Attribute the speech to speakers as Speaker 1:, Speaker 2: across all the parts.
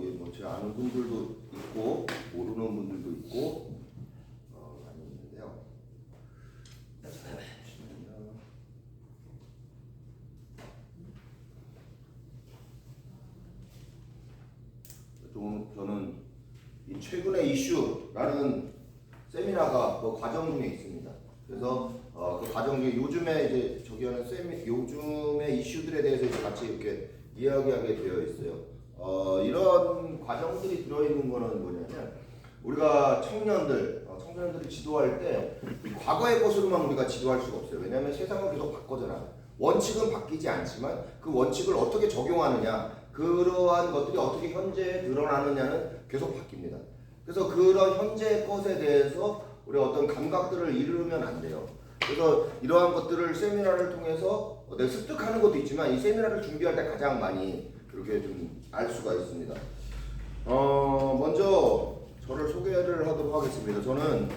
Speaker 1: 여기 뭐 제 아는 분들도 있고 모르는 분들도 있고 많이 있는데요. 좀 저는 이 최근의 이슈라는 세미나가 그 과정 중에 있습니다. 그래서 그 과정 중에 요즘에 이제 저기 하는 요즘의 이슈들에 대해서 이제 같이 이렇게 이야기하게 되어 있어요. 이런 과정들이 들어있는 거는 뭐냐면 우리가 청년들을 지도할 때 과거의 것으로만 우리가 지도할 수가 없어요. 왜냐하면 세상은 계속 바뀌잖아요. 원칙은 바뀌지 않지만 그 원칙을 어떻게 적용하느냐, 그러한 것들이 어떻게 현재에 드러나느냐는 계속 바뀝니다. 그래서 그런 현재의 것에 대해서 우리 어떤 감각들을 잃으면 안 돼요. 그래서 이러한 것들을 세미나를 통해서 습득하는 것도 있지만 이 세미나를 준비할 때 가장 많이 그렇게 좀 알 수가 있습니다. 먼저 저를 소개를 하도록 하겠습니다. 저는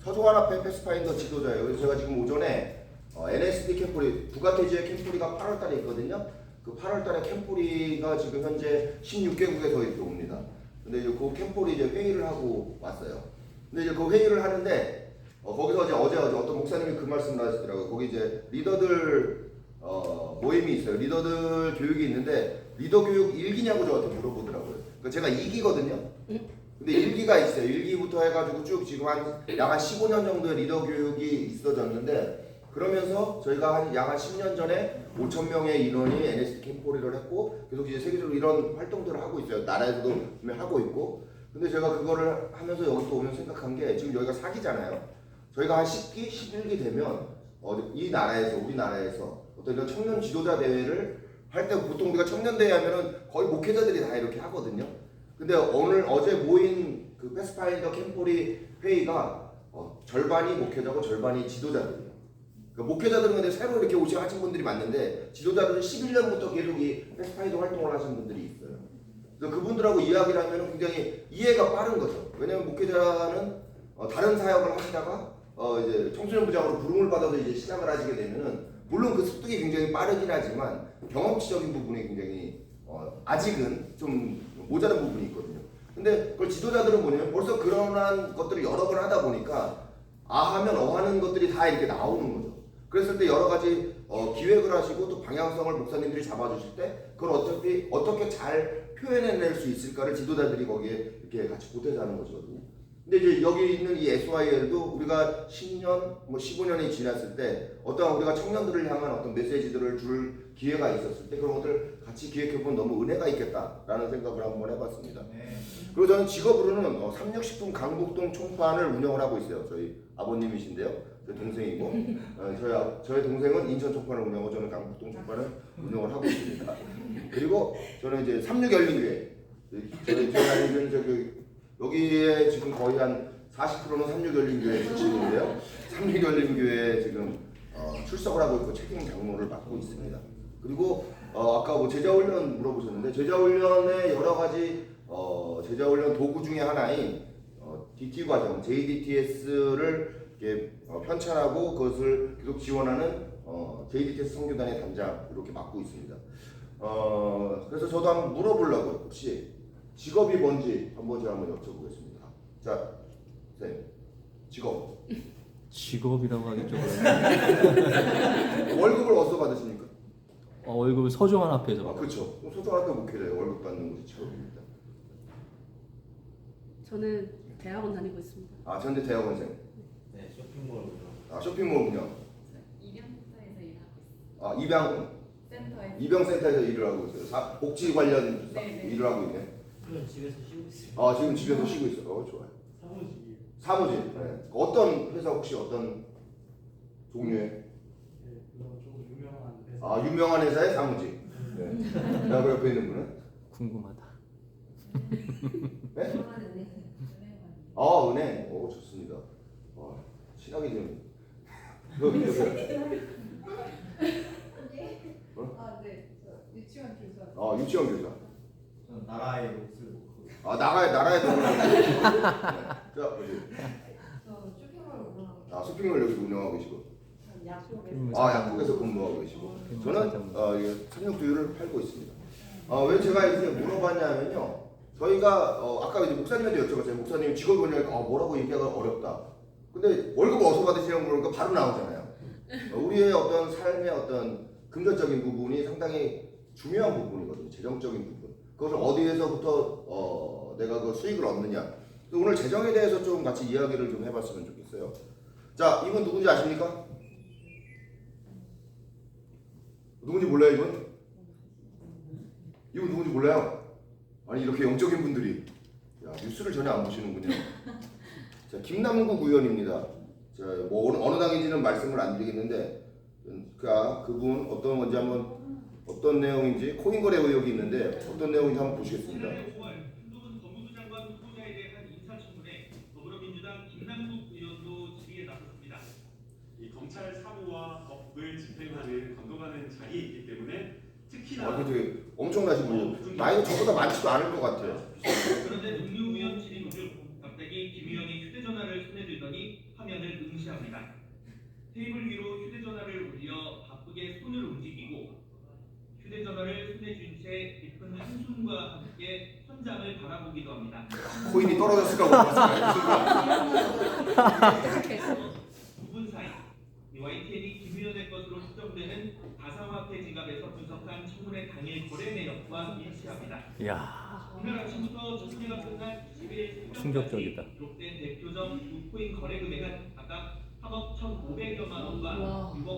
Speaker 1: 서종환 앞에 패스파인더 지도자예요. 그래서 제가 지금 오전에 NSD 캠프리, 부가테지의 캠프리가 8월달에 있거든요. 그 8월달에 캠프리가 지금 현재 16개국에서 이렇게 옵니다. 근데 이제 그 캠프리 이제 회의를 하고 왔어요. 근데 이제 그 회의를 하는데 거기서 이제 어제 어떤 목사님이 그 말씀을 하시더라고요. 거기 이제 리더들 모임이 있어요. 리더들 교육이 있는데 리더 교육 1기냐고 저한테 물어보더라고요. 그러니까 제가 2기거든요. 근데 1기가 있어요. 1기부터 해가지고 쭉 지금 약 한 15년 정도의 리더 교육이 있어졌는데 그러면서 저희가 약 한 10년 전에 5,000명의 인원이 NSD 캠프리를 했고 계속 이제 세계적으로 이런 활동들을 하고 있어요. 나라에서도 하고 있고. 근데 제가 그거를 하면서 여기 또 오면 생각한 게 지금 여기가 4기잖아요. 저희가 한 10기, 11기 되면 이 나라에서 우리나라에서 어떤 이런 청년 지도자 대회를 할 때 보통 우리가 청년 대회 하면은 거의 목회자들이 다 이렇게 하거든요. 근데 어제 모인 그 패스파인더 캠프리 회의가 절반이 목회자고 절반이 지도자들이에요. 그러니까 목회자들은 근데 새로 이렇게 하신 분들이 많은데 지도자들은 11년부터 계속 이 패스파인더 활동을 하신 분들이 있어요. 그래서 그분들하고 이야기를 하면 굉장히 이해가 빠른 거죠. 왜냐면 목회자는 다른 사역을 하시다가 이제 청소년 부장으로 부름을 받아서 이제 시작을 하시게 되면은 물론 그 습득이 굉장히 빠르긴 하지만 경험치적인 부분이 굉장히 아직은 좀 모자란 부분이 있거든요. 근데 그걸 지도자들은 뭐냐면 벌써 그러한 것들을 여러 번 하다 보니까 하면 하는 것들이 다 이렇게 나오는 거죠. 그랬을 때 여러 가지 기획을 하시고 또 방향성을 목사님들이 잡아주실 때 그걸 어떻게 잘 표현해낼 수 있을까를 지도자들이 거기에 이렇게 같이 보태서 하는 것이거든요. 근데 이제 여기 있는 이 SYL도 우리가 10년, 15년이 지났을 때 어떤 우리가 청년들을 향한 어떤 메시지들을 줄 기회가 있었을 때 그런 것들을 같이 기획해보면 너무 은혜가 있겠다라는 생각을 한번 해봤습니다. 그리고 저는 직업으로는 삼육식품 강북동 총판을 운영을 하고 있어요. 저희 아버님이신데요. 제 동생이고 저희 동생은 인천 총판을 운영하고 저는 강북동 총판을 운영을 하고 있습니다. 그리고 저는 이제 삼육열린교회 저희 열린교회는 여기에 지금 거의 한 40%는 삼육열린교회에 출신인데요. 삼육열린교회에 지금 출석을 하고 있고 책임 장로를 맡고 있습니다. 그리고 아까 뭐 제자훈련 물어보셨는데 제자훈련의 여러 가지 제자훈련 도구 중에 하나인 DT 과정, JDTS를 이렇게 편찬하고 그것을 계속 지원하는 JDTS 선교단의 단장 이렇게 맡고 있습니다. 그래서 저도 한번 물어보려고요. 혹시 직업이 뭔지 한번 제가 한번 여쭤보겠습니다. 자, 선생님, 직업.
Speaker 2: 직업이라고 하기 좀
Speaker 1: 월급을 어디서 받으십니까?
Speaker 2: 월급을 서종환 앞에서 받아요.
Speaker 1: 그렇죠. 서종환 앞에 목회자예요. 월급 받는 곳이 직업입니다.
Speaker 3: 저는 대학원 다니고 있습니다.
Speaker 1: 현재 대학원생.
Speaker 4: 네, 쇼핑몰 운영.
Speaker 1: 쇼핑몰 운영.
Speaker 5: 입양센터에서 일하고 있어요.
Speaker 1: 입양센터에서 일을 하고 있어요. 복지 관련
Speaker 5: 네.
Speaker 1: 일을 하고 있네.
Speaker 4: 집에서 쉬고 있어요.
Speaker 1: 지금 집에서 쉬고 있어요. 좋아요.
Speaker 4: 사무직이에요.
Speaker 1: 사무직. 네. 어떤 회사 혹시 어떤 종류의?
Speaker 4: 네, 그거 좀 유명한 회사.
Speaker 1: 유명한 회사의 사무직. 네. 그 옆에 있는 분은?
Speaker 2: 궁금하다.
Speaker 1: 네? 은행. 좋습니다. 친하게 좀.
Speaker 5: 네. 유치원 교사.
Speaker 1: 유치원 교사.
Speaker 4: 저는 나라의 몫을 놓고.
Speaker 1: 나라의 돈을. 자, 뭐지?
Speaker 5: 저 쇼핑몰 운영하고 있어요.
Speaker 1: 쇼핑몰 여기 운영하고 계시고.
Speaker 5: 약국에서.
Speaker 1: 약국에서 근무하고 계시고. 저는 삼육두유를 팔고 있습니다. 왜 제가 이렇게 물어봤냐면요. 저희가 아까 이제 목사님한테 여쭤봤어요. 목사님 직업이 뭐냐니까 뭐라고 얘기하기가 어렵다. 근데 월급 어디서 받으시냐고 그러니까 바로 나오잖아요. 우리의 어떤 삶의 어떤 금전적인 부분이 상당히 중요한 부분이거든요. 재정적인 부분. 그것을 어디에서부터 내가 그 수익을 얻느냐. 오늘 재정에 대해서 좀 같이 이야기를 좀 해봤으면 좋겠어요. 자, 이분 누군지 아십니까? 누군지 몰라요, 이분? 이분 누군지 몰라요? 아니 이렇게 영적인 분들이 야 뉴스를 전혀 안 보시는군요. 자, 김남국 의원입니다. 자, 뭐 어느 당인지는 말씀을 안 드리겠는데, 그분 어떤 건지 한번 어떤 내용인지 코인 거래 의혹이 있는데 어떤 내용인지 한번 보시겠습니다.
Speaker 6: 한동훈 법무부 장관 후보자에 대한 인사청문회 더불어민주당 김남국 의원도 질의에 나섰습니다.
Speaker 7: 이 검찰 사무와 법을 집행하는 건너가는 자리에 있기 때문에 특히나
Speaker 1: 되게 엄청나신 분이요. 나이가 저보다 많지도 않을 것 같아요.
Speaker 6: 그런데 문유 의원 질의 중 갑자기 김 의원이 휴대전화를 손에 들더니 화면을 응시합니다. 테이블 위로 휴대전화를 올려 바쁘게 손을 움직이고 휴대전화를 손에 쥔 채 깊은 한숨과 함께 천장을 바라보기도 합니다.
Speaker 1: 코인이 떨어졌을까 모르겠어요.
Speaker 6: 두 분 사이 YTN이 김 의원의 것으로 추정되는 가상화폐 지갑에서 분석한 청문회 당일 거래 내역과 일치합니다.
Speaker 2: 이야,
Speaker 6: 오늘 아침부터 전개가 끝난 10일
Speaker 2: 충격적이다.
Speaker 6: 기록된 대표적 두 코인 거래 금액은 각각 3억 1,500여만 원과 6억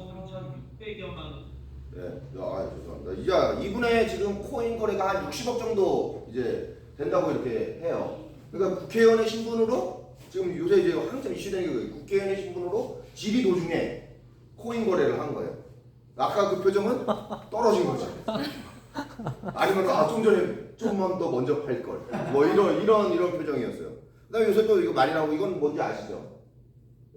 Speaker 6: 3,600여만 원.
Speaker 1: 네, 죄송합니다. 이분의 지금 코인 거래가 한 60억 정도 이제 된다고 이렇게 해요. 그러니까 국회의원의 신분으로 지금 요새 이제 한참 이슈되는 게 국회의원의 신분으로 질의 도중에 코인 거래를 한 거예요. 아까 그 표정은 떨어진 거지. 아니면 좀 전에 조금만 더 먼저 팔 걸. 뭐 이런 표정이었어요. 그다음에 요새 또 이거 많이 나오고 이건 뭔지 아시죠?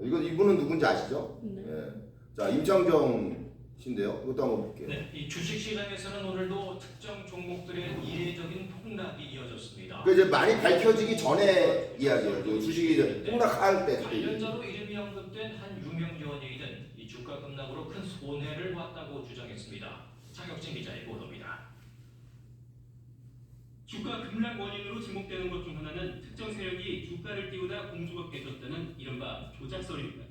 Speaker 1: 이분은 누군지 아시죠?
Speaker 3: 네.
Speaker 1: 예. 자, 임창정 씨인데요. 이것도 한번 볼게요.
Speaker 8: 네, 이 주식시장에서는 오늘도 특정 종목들의 이례적인 폭락이 이어졌습니다.
Speaker 1: 그 이제 많이 밝혀지기 전에 이야기예요. 그 주식이 폭락할 때 그때.
Speaker 8: 관련자로 이름이 언급된 한 유명 연예인은 이 주가 급락으로 큰 손해를 봤다고 주장했습니다. 자격진 기자의 보도입니다.
Speaker 9: 주가 급락 원인으로 지목되는 것 중 하나는 특정 세력이 주가를 띄우다 공주가 깨졌다는 이른바 조작설입니다.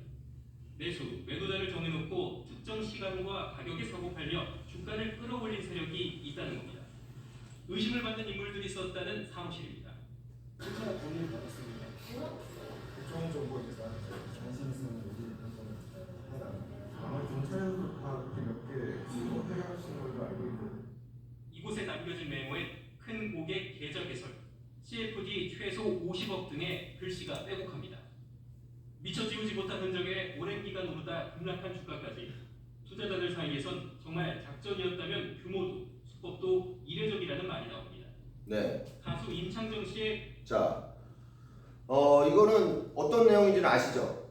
Speaker 9: 매수, 매도자를 정해놓고 특정 시간과 가격에 사고 팔려 주가를 끌어올린 세력이 있다는 겁니다. 의심을 받는 인물들이 있었다는 사무실입니다.
Speaker 4: 실제로 본인이 받았습니다. 국정 정보 기사 정신성 요즘 해당. 아마 경찰에서 다 그렇게 몇개 해결하시는 걸로 알고 있거든요.
Speaker 9: 이곳에 남겨진 메모에 큰 고객 계좌 개설, CFD 최소 50억 등의 글씨가 빼곡합니다. 미처 지우지 못한 흔적에 오랜 기간 오르다 급락한 주가까지 투자자들 사이에선 정말 작전이었다면 규모도 수법도 이례적이라는 말이 나옵니다.
Speaker 1: 네.
Speaker 9: 가수 임창정 씨의
Speaker 1: 자, 이거는 어떤 내용인지는 아시죠?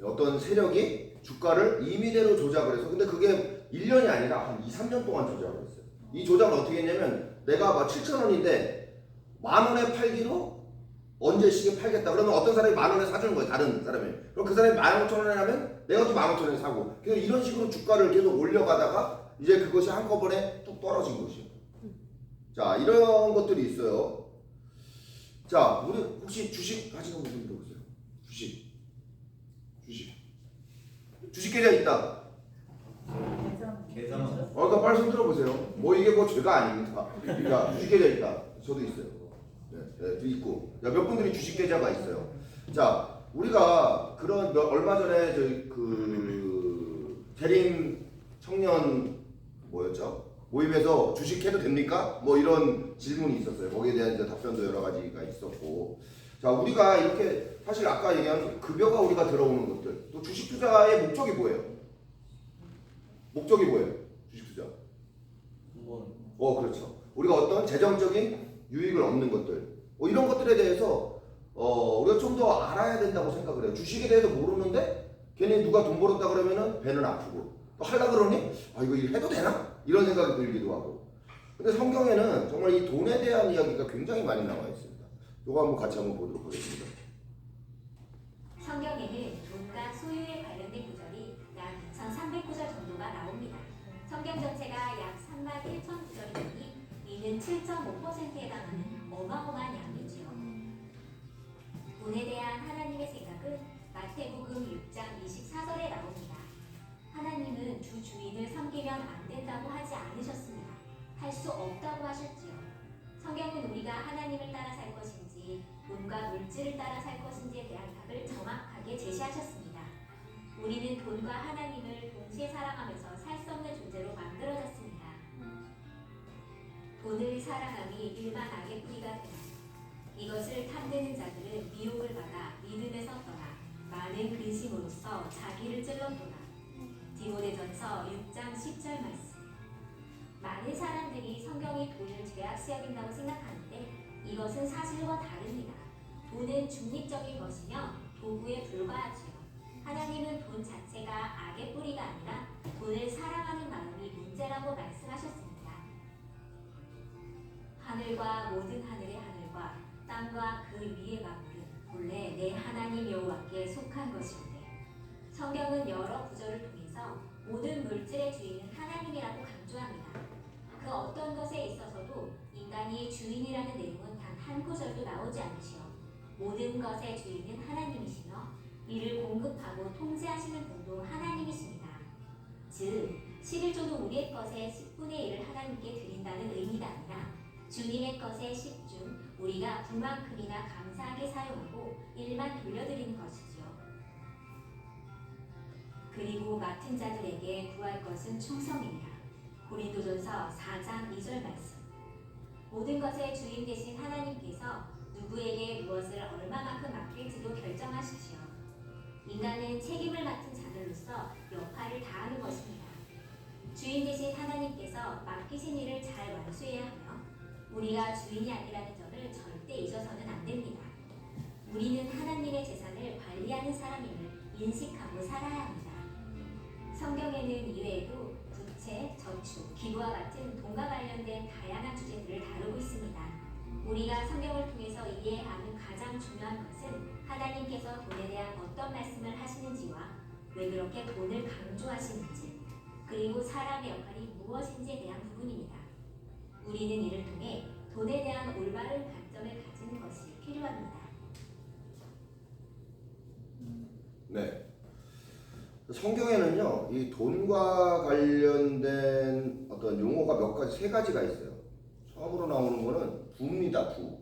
Speaker 1: 어떤 세력이 주가를 임의대로 조작을 해서 근데 그게 1년이 아니라 한 2, 3년 동안 조작을 했어요. 이 조작을 어떻게 했냐면 내가 막 7,000원인데 10,000원에 팔기로 언제 시기에 팔겠다. 그러면 어떤 사람이 10,000원에 사주는 거예요. 다른 사람이. 그럼 그 사람이 15,000원에 하면 내가 또 15,000원에 사고. 그래서 이런 식으로 주가를 계속 올려가다가 이제 그것이 한꺼번에 뚝 떨어진 것이에요. 자, 이런 것들이 있어요. 자, 우리 혹시 주식 하시는 분들 들어보세요. 주식 계좌 있다.
Speaker 4: 계좌만.
Speaker 1: 그러니까 빨리 손 들어보세요. 뭐 이게 뭐 죄가 아닙니다. 그러니까 주식 계좌 있다. 저도 있어요. 네, 있고. 몇 분들이 주식 계좌가 있어요. 자, 우리가 그런 얼마 전에 저희 그 대림 청년 뭐였죠? 모임에서 주식해도 됩니까? 뭐 이런 질문이 있었어요. 거기에 대한 이제 답변도 여러 가지가 있었고. 자, 우리가 이렇게 사실 아까 얘기한 급여가 우리가 들어오는 것들, 또 주식 투자의 목적이 뭐예요? 목적이 뭐예요? 주식 투자. 그렇죠. 우리가 어떤 재정적인 유익을 얻는 것들, 이런 것들에 대해서 우리가 좀 더 알아야 된다고 생각을 해요. 주식에 대해서 모르는데 괜히 누가 돈 벌었다 그러면은 배는 아프고 또 하려 그러니 이거 해도 되나? 이런 생각이 들기도 하고. 근데 성경에는 정말 이 돈에 대한 이야기가 굉장히 많이 나와 있습니다. 이거 한번 같이 한번 보도록 하겠습니다.
Speaker 10: 성경에는 돈과 소유에 관련된 구절이 약 2,300구절 정도가 나옵니다. 성경 전체가 약 31,000구절이니 이는 7.5%에 해당하는 어마어마한 양이지요. 돈에 대한 하나님의 생각은 마태복음 6장 24절에 나옵니다. 하나님은 두 주인을 섬기면 안 된다고 하지 않으셨습니다. 할 수 없다고 하셨지요. 성경은 우리가 하나님을 따라 살 것인지 돈과 물질을 따라 살 것인지에 대한 답을 정확하게 제시하셨습니다. 우리는 돈과 하나님을 동시에 사랑하면서 살 수 없는 존재로 만들어졌습니다. 돈을 사랑함이 일반 악의 뿌리가 되나 이것을 탐내는 자들은 미혹을 받아 믿음에서 떠나 많은 근심으로써 자기를 찔렀도다. 디모데전서 6장 10절 말씀. 많은 사람들이 성경이 돈을 죄악시 여긴다고 생각하는데 이것은 사실과 다릅니다. 돈은 중립적인 것이며 도구에 불과하지요. 하나님은 돈 자체가 악의 뿌리가 아니라 돈을 사랑하는 마음이 문제라고 말씀하셨습니다. 하늘과 모든 하늘의 하늘과 땅과 그 위의 만물은 본래 내 하나님 여호와께 속한 것인데 성경은 여러 구절을 통해서 모든 물질의 주인은 하나님이라고 강조합니다. 그 어떤 것에 있어서도 인간이 주인이라는 내용은 단 한 구절도 나오지 않으시오. 모든 것의 주인은 하나님이시며 이를 공급하고 통제하시는 분도 하나님이십니다. 즉 11조도 우리의 것의 10분의 1을 하나님께 드린다는 의미가 아니라 주님의 것의 10중 우리가 그만큼이나 감사하게 사용하고 일만 돌려드리는 것이지요. 그리고 맡은 자들에게 구할 것은 충성이니라. 고린도전서 4장 2절 말씀. 모든 것의 주인 되신 하나님께서 누구에게 무엇을 얼마만큼 맡길지도 결정하시지요. 인간은 책임을 맡은 자들로서 역할을 다하는 것입니다. 주인 되신 하나님께서 맡기신 일을 잘 완수해야 하며 우리가 주인이 아니라는 점을 절대 잊어서는 안 됩니다. 우리는 하나님의 재산을 관리하는 사람임을 인식하고 살아야 합니다. 성경에는 이외에도 부채, 저축, 기부와 같은 돈과 관련된 다양한 주제들을 다루고 있습니다. 우리가 성경을 통해서 이해하는 가장 중요한 것은 하나님께서 돈에 대한 어떤 말씀을 하시는지와 왜 그렇게 돈을 강조하시는지 그리고 사람의 역할이 무엇인지에 대한 부분입니다. 우리는 이를 통해 돈에 대한 올바른 관점을 가지는 것이 필요합니다.
Speaker 1: 네. 성경에는요, 이 돈과 관련된 어떤 용어가 몇 가지, 세 가지가 있어요. 처음으로 나오는 거는 부입니다, 부.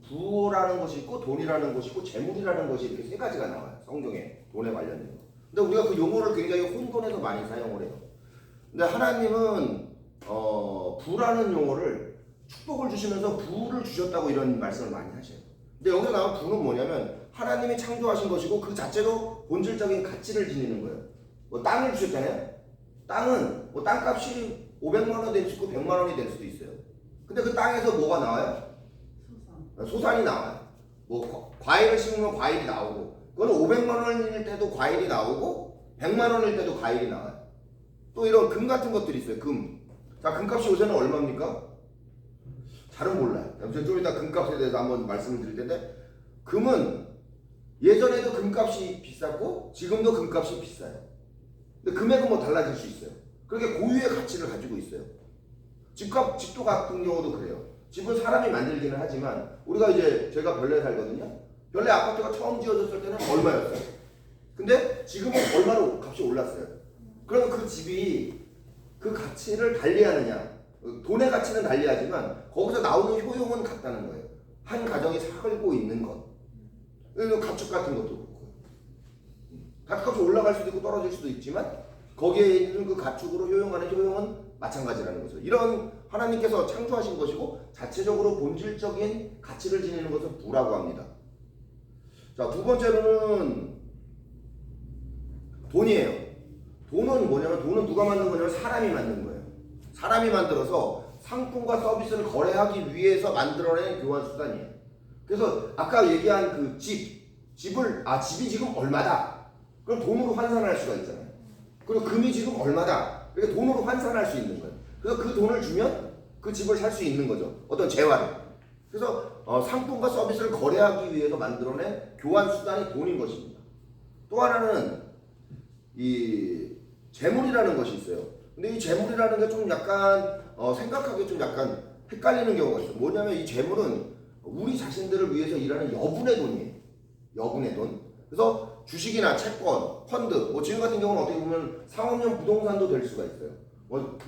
Speaker 1: 부라는 것이 있고, 돈이라는 것이 있고, 재물이라는 것이 이렇게 세 가지가 나와요. 성경에, 돈에 관련된 거. 근데 우리가 그 용어를 굉장히 혼돈해서 많이 사용을 해요. 근데 하나님은, 부라는 용어를 축복을 주시면서 부를 주셨다고 이런 말씀을 많이 하셔요. 근데 여기서 나온 부는 뭐냐면, 하나님이 창조하신 것이고 그 자체로 본질적인 가치를 지니는 거예요. 뭐 땅을 주셨잖아요. 땅은 뭐 땅값이 500만 원 될 수도 있고 100만 원이 될 수도 있어요. 근데 그 땅에서 뭐가 나와요? 소산이 나와요. 뭐 과일을 심으면 과일이 나오고 그건 500만 원일 때도 과일이 나오고 100만 원일 때도 과일이 나와요. 또 이런 금 같은 것들이 있어요. 금. 자, 금값이 요새는 얼마입니까? 잘은 몰라요. 좀 이따 금값에 대해서 한번 말씀을 드릴 텐데 금은 예전에도 금값이 비쌌고 지금도 금값이 비싸요. 근데 금액은 뭐 달라질 수 있어요. 그렇게 고유의 가치를 가지고 있어요. 집도 같은 경우도 그래요. 집은 사람이 만들기는 하지만 우리가 이제 제가 별내에 살거든요. 별내 아파트가 처음 지어졌을 때는 얼마였어요. 근데 지금은 얼마로 값이 올랐어요. 그러면 그 집이 그 가치를 달리하느냐, 돈의 가치는 달리하지만 거기서 나오는 효용은 같다는 거예요. 한 가정이 살고 있는 것. 가축 같은 것도 그렇고 가축값이 올라갈 수도 있고 떨어질 수도 있지만 거기에 있는 그 가축으로 효용하는 효용은 마찬가지라는 거죠. 이런 하나님께서 창조하신 것이고 자체적으로 본질적인 가치를 지니는 것을 부라고 합니다. 자, 두 번째로는 돈이에요. 돈은 뭐냐면 돈은 누가 만든 거냐면 사람이 만든 거예요. 사람이 만들어서 상품과 서비스를 거래하기 위해서 만들어낸 교환 수단이에요. 그래서 아까 얘기한 그 집이 지금 얼마다. 그럼 돈으로 환산할 수가 있잖아요. 그리고 금이 지금 얼마다. 그러니까 돈으로 환산할 수 있는 거예요. 그래서 그 돈을 주면 그 집을 살 수 있는 거죠. 어떤 재화를. 그래서 상품과 서비스를 거래하기 위해서 만들어낸 교환 수단이 돈인 것입니다. 또 하나는 이 재물이라는 것이 있어요. 근데 이 재물이라는 게 좀 약간 생각하기 좀 약간 헷갈리는 경우가 있어요. 뭐냐면 이 재물은 우리 자신들을 위해서 일하는 여분의 돈이에요. 여분의 돈. 그래서 주식이나 채권, 펀드, 뭐 지금 같은 경우는 어떻게 보면 상업용 부동산도 될 수가 있어요.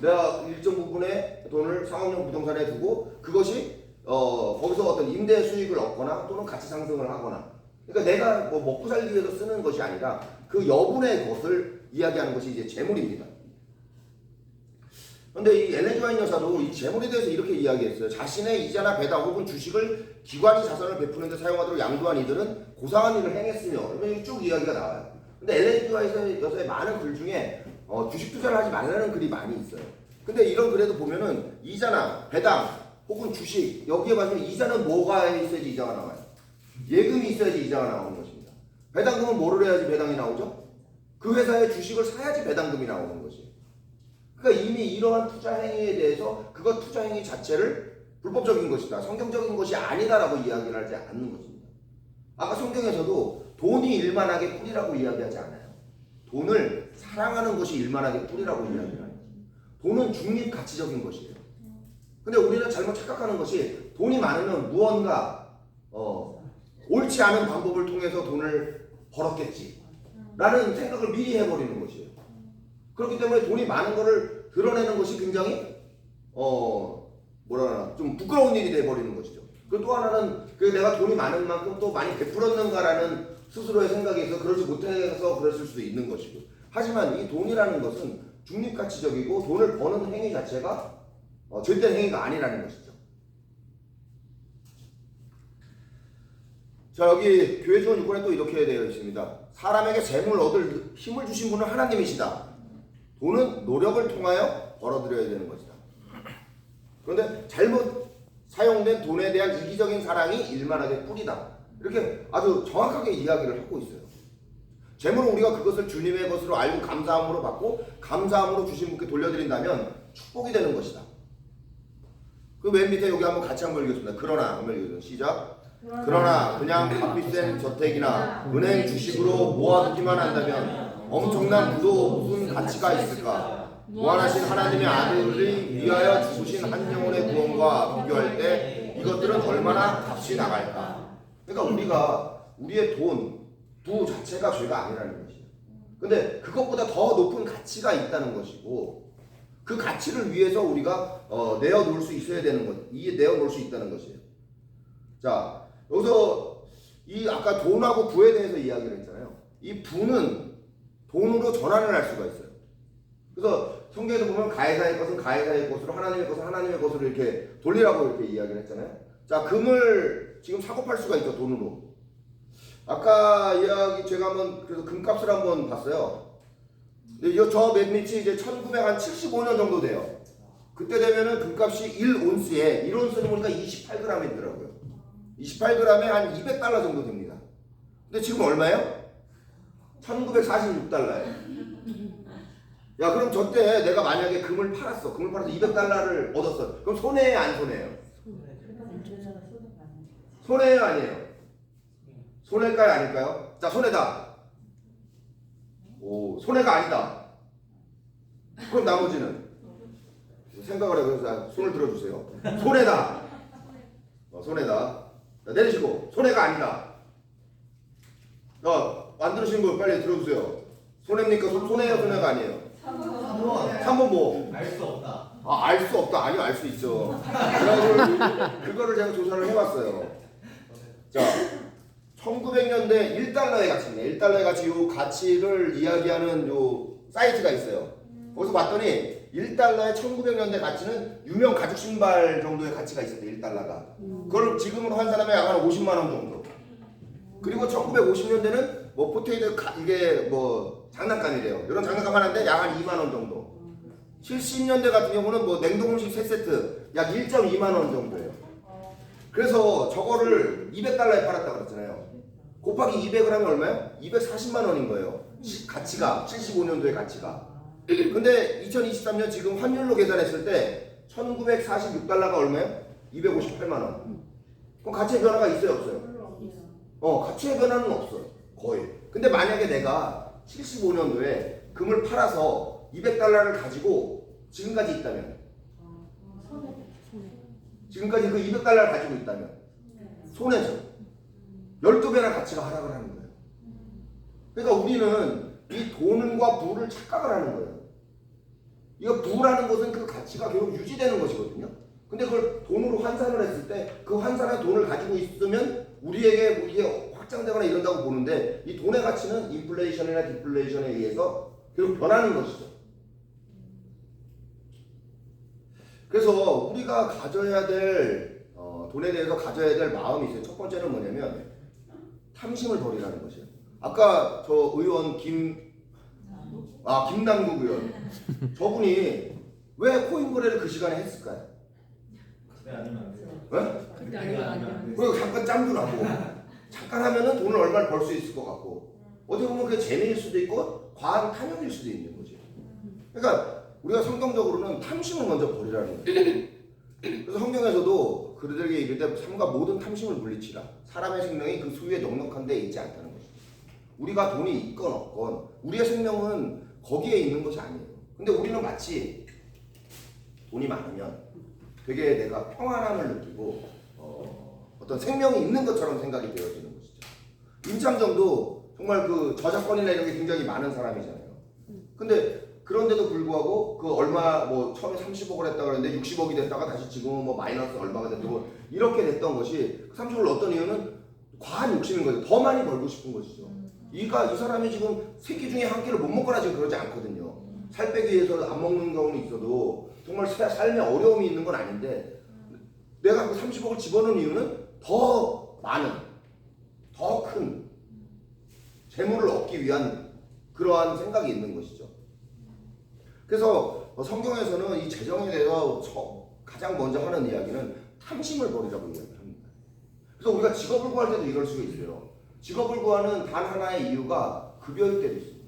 Speaker 1: 내가 일정 부분의 돈을 상업용 부동산에 두고 그것이 거기서 어떤 임대 수익을 얻거나 또는 가치 상승을 하거나, 그러니까 내가 뭐 먹고 살기 위해서 쓰는 것이 아니라 그 여분의 것을 이야기하는 것이 이제 재물입니다. 그런데 이 엘렌 화이트 여사도 이 재물에 대해서 이렇게 이야기했어요. 자신의 이자나 배당 혹은 주식을 기관이 자산을 베푸는 데 사용하도록 양도한 이들은 고상한 일을 행했으며, 이렇게 쭉 이야기가 나와요. 근데 엘렌 화이트 여사의 많은 글 중에 주식 투자를 하지 말라는 글이 많이 있어요. 근데 이런 글에도 보면은 이자나 배당 혹은 주식, 여기에 봐서 이자는 뭐가 있어야지 이자가 나와요? 예금이 있어야지 이자가 나오는 것입니다. 배당금은 뭐를 해야지 배당이 나오죠? 그 회사의 주식을 사야지 배당금이 나오는 것이에요. 그러니까 이미 이러한 투자 행위에 대해서 그것 투자 행위 자체를 불법적인 것이다, 성경적인 것이 아니다라고 이야기를 하지 않는 것입니다. 아까 성경에서도 돈이 일만하게 꿀이라고 이야기하지 않아요. 돈을 사랑하는 것이 일만하게 꿀이라고 이야기를 해요. 돈은 중립 가치적인 것이에요. 근데 우리는 잘못 착각하는 것이 돈이 많으면 무언가 옳지 않은 방법을 통해서 돈을 벌었겠지 라는 생각을 미리 해버리는 것이에요. 그렇기 때문에 돈이 많은 거를 드러내는 것이 굉장히 좀 부끄러운 일이 돼버리는 것이죠. 그리고 또 하나는 내가 돈이 많은 만큼 또 많이 베풀었는가라는 스스로의 생각이 있어서 그러지 못해서 그랬을 수도 있는 것이고, 하지만 이 돈이라는 것은 중립가치적이고 돈을 버는 행위 자체가 절대 행위가 아니라는 것이죠. 자, 여기 교회 지원 요건에 또 이렇게 되어 있습니다. 사람에게 재물을 얻을 힘을 주신 분은 하나님이시다. 돈은 노력을 통하여 벌어들여야 되는 것이다. 그런데 잘못 사용된 돈에 대한 이기적인 사랑이 일만하게 꿀이다. 이렇게 아주 정확하게 이야기를 하고 있어요. 재물은 우리가 그것을 주님의 것으로 알고 감사함으로 받고 감사함으로 주신 분께 돌려드린다면 축복이 되는 것이다. 그 맨 밑에 여기 한번 같이 한번 읽겠습니다. 그러나 한번 읽어요. 시작. 그러나 그냥 값비싼 저택이나 은행 주식으로 모아두기만 한다면 엄청난 부도 무슨 가치가 있을까? 무한하신 하나님의 아들을 위하여 죽으신 한 영혼의 구원과 비교할 때 이것들은 얼마나 값이 나갈까? 그러니까 우리가 우리의 부 자체가 죄가 아니라는 것이에요. 근데 그것보다 더 높은 가치가 있다는 것이고, 그 가치를 위해서 우리가 내어놓을 수 있어야 되는 것, 내어놓을 수 있다는 것이에요. 자, 여기서 이 아까 돈하고 부에 대해서 이야기를 했잖아요. 이 부는 돈으로 전환을 할 수가 있어요. 그래서 성경에서 보면 가해사의 것은 가해사의 것으로, 하나님의 것은 하나님의 것으로 이렇게 돌리라고 이렇게 이야기를 했잖아요. 자, 금을 지금 사고 팔 수가 있죠, 돈으로. 아까 이야기 제가 한번 그래서 금값을 한번 봤어요. 근데 저 맨 밑이 이제 1975년 정도 돼요. 그때 되면은 금값이 1온스에 1온스는 보니까 28g이더라고요. 28g에 한 200달러 정도 됩니다. 근데 지금 얼마예요? 1946달러예요. 야, 그럼 저때 내가 만약에 금을 팔았어. 금을 팔아서 200달러를 얻었어. 그럼 손해예요, 안 손해예요? 손해예요, 아니에요? 손해일까요, 아닐까요? 자, 손해다. 오, 손해가 아니다. 그럼 나머지는 생각을 해서 손을 들어주세요. 손해다. 손해다. 자, 내리시고 손해가 아니다. 안 들으신 거 빨리 들어주세요. 손해입니까? 손해예요, 손해가 아니에요? 3번 뭐?
Speaker 11: 알 수 없다.
Speaker 1: 알 수 없다. 아니요, 알 수 있죠. 그거를 제가 조사를 해봤어요. 자, 1900년대 1달러의 가치입니다. 1달러의 가치, 요 가치를 이야기하는 요 사이트가 있어요. 거기서 봤더니 1달러의 1900년대 가치는 유명 가죽 신발 정도의 가치가 있었대, 1달러가. 그걸 지금으로 환산하면 약 한 50만 원 정도. 그리고 1950년대는 뭐 포테이토 이게 뭐 장난감이래요. 이런 장난감 하나인데 약 한 2만 원 정도. 70년대 같은 경우는 뭐 냉동 음식 3세트 약 1.2만 원 정도예요. 그래서 저거를 200달러에 팔았다고 그랬잖아요. 곱하기 200을 하면 얼마예요? 240만 원인 거예요. 가치가, 75년도의 가치가. 근데 2023년 지금 환율로 계산했을 때 1946달러가 얼마예요? 258만 원. 그럼 가치의 변화가 있어요, 없어요? 가치의 변화는 없어요. 거의. 근데 만약에 내가 75년도에 금을 팔아서 200달러를 가지고 지금까지 있다면 지금까지 그 200달러를 가지고 있다면 손해죠. 12배나 가치가 하락을 하는 거예요. 그러니까 우리는 이 돈과 부를 착각을 하는 거예요. 이거 부라는 것은 그 가치가 계속 유지되는 것이거든요. 근데 그걸 돈으로 환산을 했을 때 그 환산한 돈을 가지고 있으면 우리에게 이게 확장되거나 이런다고 보는데 이 돈의 가치는 인플레이션이나 디플레이션에 의해서 계속 변하는 것이죠. 그래서 우리가 가져야 될 돈에 대해서 가져야 될 마음이 있어요. 첫 번째는 뭐냐면 탐심을 버리라는 것이에요. 아까 저 의원 김남국 의원 저분이 왜 코인 거래를 그 시간에 했을까요?
Speaker 4: 그때 아니면 안 돼요.
Speaker 1: 네?
Speaker 3: 그때 아니면 안 돼요.
Speaker 1: 그리고 잠깐 짬도 나고 잠깐 하면은 돈을 얼마를 벌 수 있을 것 같고 어떻게 보면 그게 재미일 수도 있고 과한 탐욕일 수도 있는 거지. 그러니까 우리가 성경적으로는 탐심을 먼저 버리라는 거예요. 그래서 성경에서도 그들에게 이르되 삼가 모든 탐심을 물리치라. 사람의 생명이 그 수위에 넉넉한 데 있지 않다는 것이죠. 우리가 돈이 있건 없건 우리의 생명은 거기에 있는 것이 아니에요. 근데 우리는 마치 돈이 많으면 되게 내가 평안함을 느끼고 어떤 생명이 있는 것처럼 생각이 되어지는 것이죠. 임창정도 정말 그 저작권이나 이런 게 굉장히 많은 사람이잖아요. 근데 그런데도 불구하고 그 얼마 뭐 처음에 30억을 했다 그랬는데 60억이 됐다가 다시 지금은 뭐 마이너스 얼마가 됐다고 이렇게 됐던 것이 30억을 얻던 이유는 과한 욕심인 거죠. 더 많이 벌고 싶은 것이죠. 이 사람이 지금 3끼 중에 한 끼를 못 먹거나 지금 그러지 않거든요. 살 빼기 위해서 안 먹는 경우는 있어도 정말 삶에 어려움이 있는 건 아닌데 내가 그 30억을 집어넣은 이유는 더 많은, 더 큰 재물을 얻기 위한 그러한 생각이 있는 것이죠. 그래서 성경에서는 이 재정에 대해서 가장 먼저 하는 이야기는 탐심을 버리라고 이야기합니다. 그래서 우리가 직업을 구할 때도 이럴 수가 있어요. 직업을 구하는 단 하나의 이유가 급여일 때도 있습니다.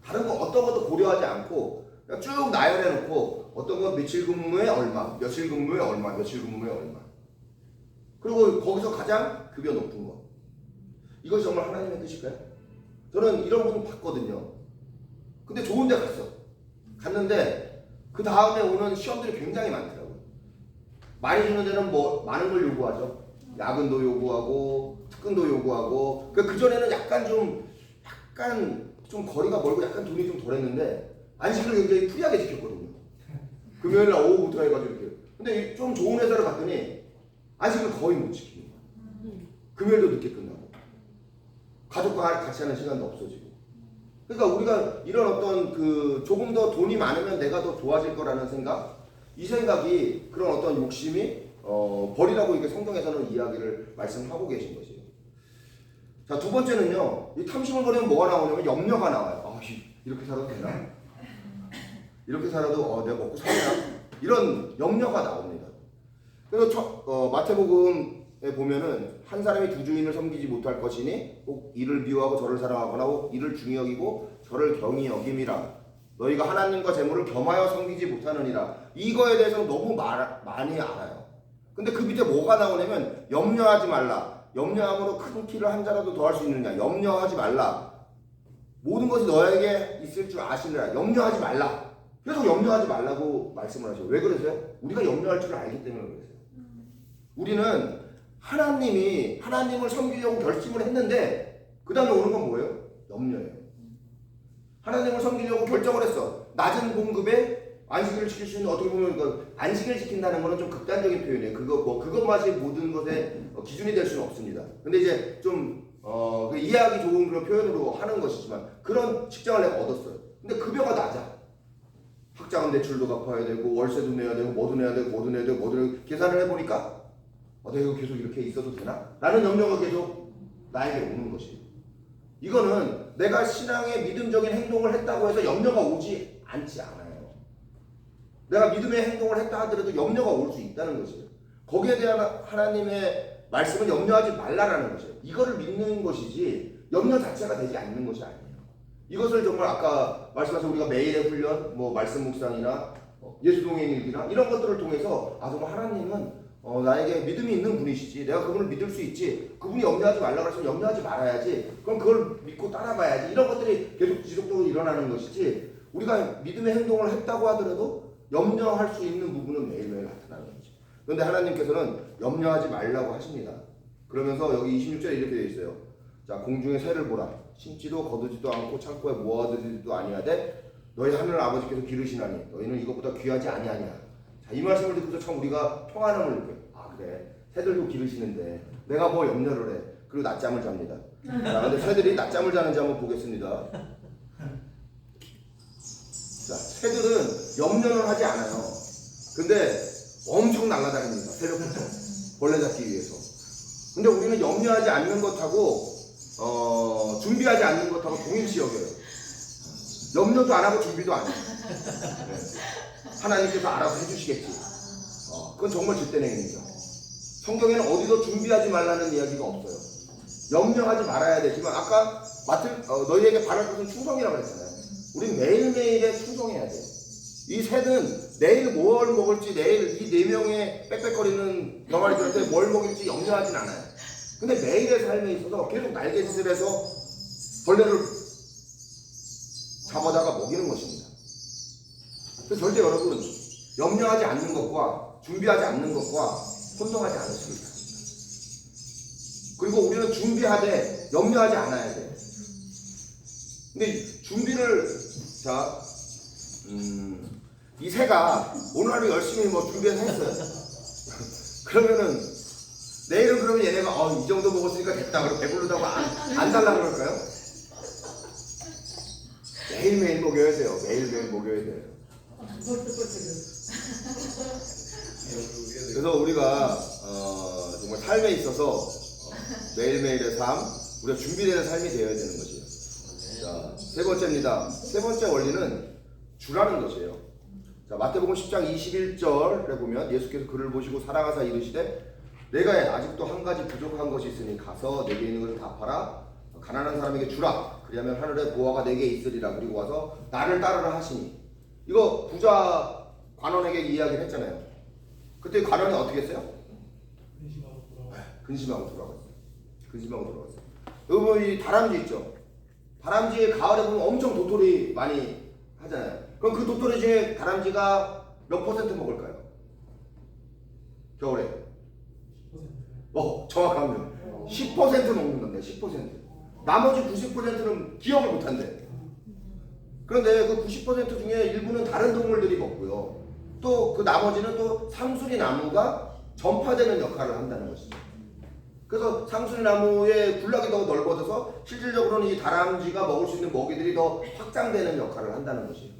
Speaker 1: 다른 거 어떤 것도 고려하지 않고 그냥 쭉 나열해 놓고 어떤 건 며칠 근무에 얼마, 며칠 근무에 얼마, 며칠 근무에 얼마. 그리고 거기서 가장 급여 높은 거. 이것이 정말 하나님의 뜻일까요? 저는 이런 분 봤거든요. 근데 좋은 데 갔는데 그 다음에 오는 시험들이 굉장히 많더라고요. 많이 주는 데는 뭐 많은 걸 요구하죠. 야근도 요구하고 특근도 요구하고 그 전에는 약간 좀 거리가 멀고 약간 돈이 좀 덜했는데 안식을 굉장히 프리하게 지켰거든요. 금요일 날 오후부터 해가지고 이렇게. 근데 좀 좋은 회사를 갔더니 안식을 거의 못 지키는 거예요. 금요일도 늦게 끝나고 가족과 같이 하는 시간도 없어지고. 그러니까 우리가 이런 어떤 그 조금 더 돈이 많으면 내가 더 좋아질 거라는 생각, 이 생각이 그런 어떤 욕심이 버리라고 이게 성경에서는 이야기를 말씀하고 계신 것이에요. 자, 두 번째는요, 이 탐심을 버리면 뭐가 나오냐면 염려가 나와요. 이렇게 살아도 되나? 이렇게 살아도 내가 먹고 살나? 이런 염려가 나옵니다. 그래서 마태복음에 보면은 한 사람이 두 주인을 섬기지 못할 것이니 혹 이를 미워하고 저를 사랑하거나 혹 이를 중히 여기고 저를 경히 여김이라. 너희가 하나님과 재물을 겸하여 섬기지 못하느니라. 이거에 대해서는 너무 많이 알아요. 근데 그 밑에 뭐가 나오냐면 염려하지 말라. 염려함으로 큰 키를 한 자라도 더할 수 있느냐. 염려하지 말라. 모든 것이 너에게 있을 줄 아시느라. 염려하지 말라. 계속 염려하지 말라고 말씀을 하셔요. 왜 그러세요? 우리가 염려할 줄 알기 때문에 그러세요. 우리는 하나님을 섬기려고 결심을 했는데 그 다음에 오는 건 뭐예요? 염려예요. 하나님을 섬기려고 결정을 했어. 낮은 공급에 안식일을 지킬 수 있는, 어떻게 보면 그 안식일 지킨다는 거는 좀 극단적인 표현이에요. 그것만이 모든 것의 기준이 될 수는 없습니다. 근데 이제 좀 이해하기 좋은 그런 표현으로 하는 것이지만 그런 직장을 내가 얻었어요. 근데 급여가 낮아. 학자금 대출도 갚아야 되고 월세도 내야 되고 뭐도 내야 되고 계산을 해보니까 내가 계속 이렇게 있어도 되나? 라는 염려가 계속 나에게 오는 것이에요. 이거는 내가 신앙의 믿음적인 행동을 했다고 해서 염려가 오지 않지 않아요. 내가 믿음의 행동을 했다 하더라도 염려가 올 수 있다는 것이에요. 거기에 대한 하나님의 말씀은 염려하지 말라라는 것이에요. 이거를 믿는 것이지 염려 자체가 되지 않는 것이 아니에요. 이것을 정말 아까 말씀하신 우리가 매일의 훈련, 말씀 묵상이나 예수동행 일기나 이런 것들을 통해서 정말 하나님은 나에게 믿음이 있는 분이시지. 내가 그분을 믿을 수 있지. 그분이 염려하지 말라고 했으면 염려하지 말아야지. 그럼 그걸 믿고 따라가야지. 이런 것들이 계속 지속적으로 일어나는 것이지. 우리가 믿음의 행동을 했다고 하더라도 염려할 수 있는 부분은 매일매일 나타나는 거죠. 그런데 하나님께서는 염려하지 말라고 하십니다. 그러면서 여기 26절에 이렇게 되어 있어요. 자, 공중의 새를 보라. 심지도 거두지도 않고 창고에 모아두지도 아니하되 너희 하늘 아버지께서 기르시나니 너희는 이것보다 귀하지 아니하냐. 자, 이 말씀을 듣고서 참 우리가 평안함을 느껴요. 아, 그래. 새들도 기르시는데 내가 뭐 염려를 해. 그리고 낮잠을 잡니다. 자, 근데 새들이 낮잠을 자는지 한번 보겠습니다. 자, 새들은 염려를 하지 않아요. 근데 엄청 날아다닙니다. 새벽부터 벌레 잡기 위해서. 근데 우리는 염려하지 않는 것하고 준비하지 않는 것하고 동일시 여겨요. 염려도 안 하고 준비도 안 해요. 네. 하나님께서 알아서 해주시겠지. 그건 정말 절대는 행위죠. 성경에는 어디도 준비하지 말라는 이야기가 없어요. 염려하지 말아야 되지만 아까 너희에게 바랄 것은 충성이라고 했잖아요. 우린 매일매일에 충성해야 돼요. 이 새는 내일 뭘 먹을지, 내일 이 4명의 빽빽거리는 병아리들한테 뭘 먹일지 염려하진 않아요. 근데 매일의 삶에 있어서 계속 날개짓을 해서 벌레를 잡아다가 먹이는 것입니다. 그래서 절대 여러분 염려하지 않는 것과 준비하지 않는 것과 혼동하지 않으시길 바랍니다. 그리고 우리는 준비하되 염려하지 않아야 돼요. 근데 준비를 이 새가 오늘 하루 열심히 뭐 준비해서 했어요. 그러면은 내일은 그러면 얘네가 이 정도 먹었으니까 됐다 그러고 배부르다고 안 달라고 그럴까요? 매일매일 먹여야 돼요. 매일매일 먹여야 돼요. 그래서 우리가 정말 삶에 있어서 매일매일의 삶, 우리가 준비되는 삶이 되어야 되는 것이에요. 자, 세 번째입니다. 세 번째 원리는 주라는 것이에요. 자, 마태복음 10장 21절에 보면 예수께서 그를 보시고 사랑하사 이르시되 내가 아직도 한 가지 부족한 것이 있으니 가서 내게 있는 것을 다 팔아 가난한 사람에게 주라. 그리하면 하늘에 보화가 내게 있으리라. 그리고 와서 나를 따르라 하시니. 이거 부자 관원에게 이야기를 했잖아요. 그때 관원이 어떻게 했어요? 근심하고 돌아갔어요. 근심하고 돌아갔어요. 여기 보면 이 다람쥐 있죠? 다람쥐 가을에 보면 엄청 도토리 많이 하잖아요. 그럼 그 도토리 중에 다람쥐가 몇 퍼센트 먹을까요? 겨울에? 정확하면 10% 먹는 건데 10%. 나머지 90%는 기억을 못한대. 그런데 그 90% 중에 일부는 다른 동물들이 먹고요. 또 그 나머지는 또 상수리 나무가 전파되는 역할을 한다는 것이죠. 그래서 상수리 나무의 군락이 더 넓어져서 실질적으로는 이 다람쥐가 먹을 수 있는 먹이들이 더 확장되는 역할을 한다는 것이에요.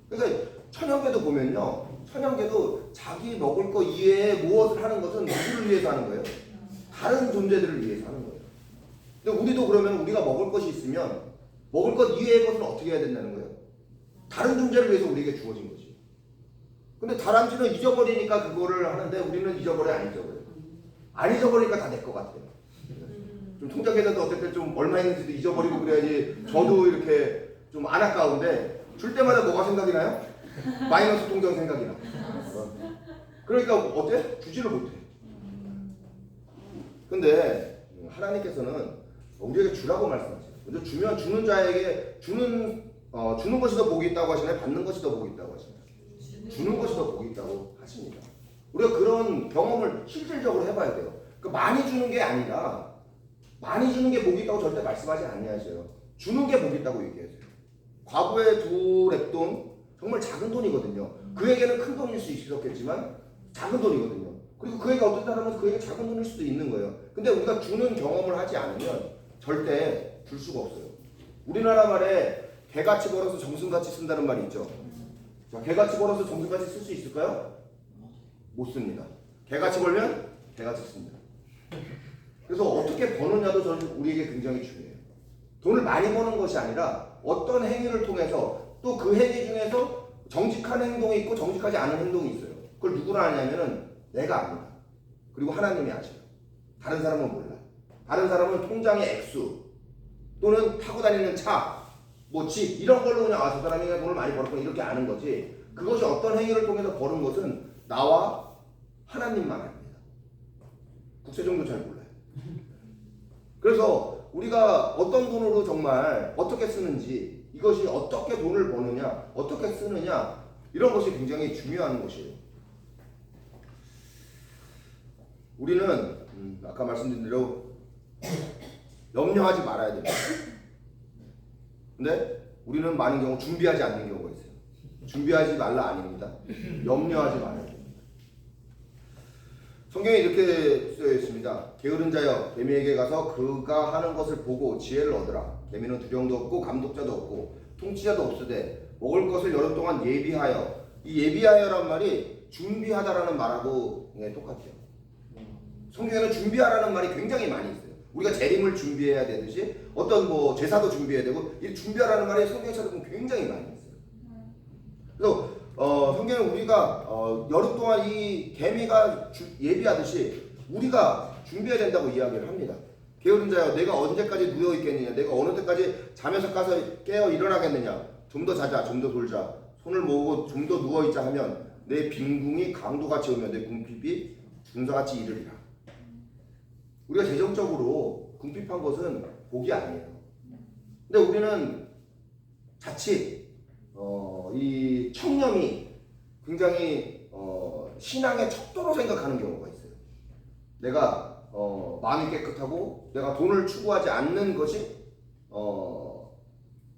Speaker 1: 그러니까 천연계도 보면요. 천연계도 자기 먹을 거 이외에 무엇을 하는 것은 누구를 위해서 하는 거예요? 다른 존재들을 위해서 하는 거예요. 근데 우리도 그러면 우리가 먹을 것이 있으면 먹을 것 이외의 것은 어떻게 해야 된다는 거예요? 다른 존재를 위해서 우리에게 주어진 거지. 근데 다람쥐는 잊어버리니까 그거를 하는데 우리는 잊어버려 안 잊어버려요. 안 잊어버리니까 다 내 것 같아요. 좀 통장계좌도 어쨌든 좀 얼마 있는지도 잊어버리고 그래야지 저도 이렇게 좀 안 아까운데 줄 때마다 뭐가 생각이 나요? 마이너스 통장 생각이 나. 그러니까 어때? 주지를 못해. 근데 하나님께서는 우리에게 주라고 말씀하세요. 근데 주면 주는 자에게 주는 것이 더 복이 있다고 하시나요? 받는 것이 더 복이 있다고 하시나요? 주는 것이 더 복이 있다고 하십니다. 우리가 그런 경험을 실질적으로 해봐야 돼요. 그러니까 많이 주는 게 아니라 많이 주는 게 복이 있다고 절대 말씀하지 않으셔요. 주는 게 복이 있다고 얘기하세요. 과거의 2랩돈 정말 작은 돈이거든요. 그에게는 큰 돈일 수 있었겠지만 작은 돈이거든요. 그리고 그에게 어떤 사람은 그에게 작은 돈일 수도 있는 거예요. 근데 우리가 주는 경험을 하지 않으면 절대 줄 수가 없어요. 우리나라 말에 개같이 벌어서 정승같이 쓴다는 말이 있죠. 자, 개같이 벌어서 정승같이 쓸 수 있을까요? 못 씁니다. 개같이 벌면 개같이 씁니다. 그래서 어떻게 버느냐도 저는 우리에게 굉장히 중요해요. 돈을 많이 버는 것이 아니라 어떤 행위를 통해서 또 그 행위 중에서 정직한 행동이 있고 정직하지 않은 행동이 있어요. 그걸 누구나 아냐면은 내가 압니다. 그리고 하나님이 아셔요. 다른 사람은 몰라. 다른 사람은 통장의 액수 또는 타고 다니는 차, 뭐 집 이런 걸로 그냥 저 사람이 돈을 많이 벌었구나 이렇게 아는 거지. 그것이 어떤 행위를 통해서 버는 것은 나와 하나님만 압니다. 국세청도 잘 몰라요. 그래서 우리가 어떤 돈으로 정말 어떻게 쓰는지 이것이 어떻게 돈을 버느냐 어떻게 쓰느냐 이런 것이 굉장히 중요한 것이에요. 우리는 아까 말씀드린 대로 염려하지 말아야 됩니다. 근데 우리는 많은 경우 준비하지 않는 경우가 있어요. 준비하지 말라 아닙니다. 염려하지 말아야 됩니다. 성경에 이렇게 쓰여 있습니다. 게으른 자여 개미에게 가서 그가 하는 것을 보고 지혜를 얻으라. 개미는 두령도 없고 감독자도 없고 통치자도 없으되 먹을 것을 여름 동안 예비하여. 이 예비하여란 말이 준비하다라는 말하고 똑같아요. 성경에는 준비하라는 말이 굉장히 많이 있어요. 우리가 재림을 준비해야 되듯이 어떤 뭐 제사도 준비해야 되고 이 준비하라는 말이 성경에 찾아보면 굉장히 많이 있어요. 그래서 성경은 우리가 여름 동안 이 개미가 예비하듯이 우리가 준비해야 된다고 이야기를 합니다. 게으른 자여 내가 언제까지 누워 있겠느냐, 내가 어느 때까지 잠에서 가서 깨어 일어나겠느냐, 좀 더 자자, 좀 더 졸자, 손을 모으고 좀 더 누워 있자 하면 내 빈궁이 강도같이 오며 내 궁핍이 중사같이 이르리라. 우리가 재정적으로 궁핍한 것은 복이 아니에요. 근데 우리는 자칫 이 청렴이 굉장히 신앙의 척도로 생각하는 경우가 있어요. 내가 마음이 깨끗하고 내가 돈을 추구하지 않는 것이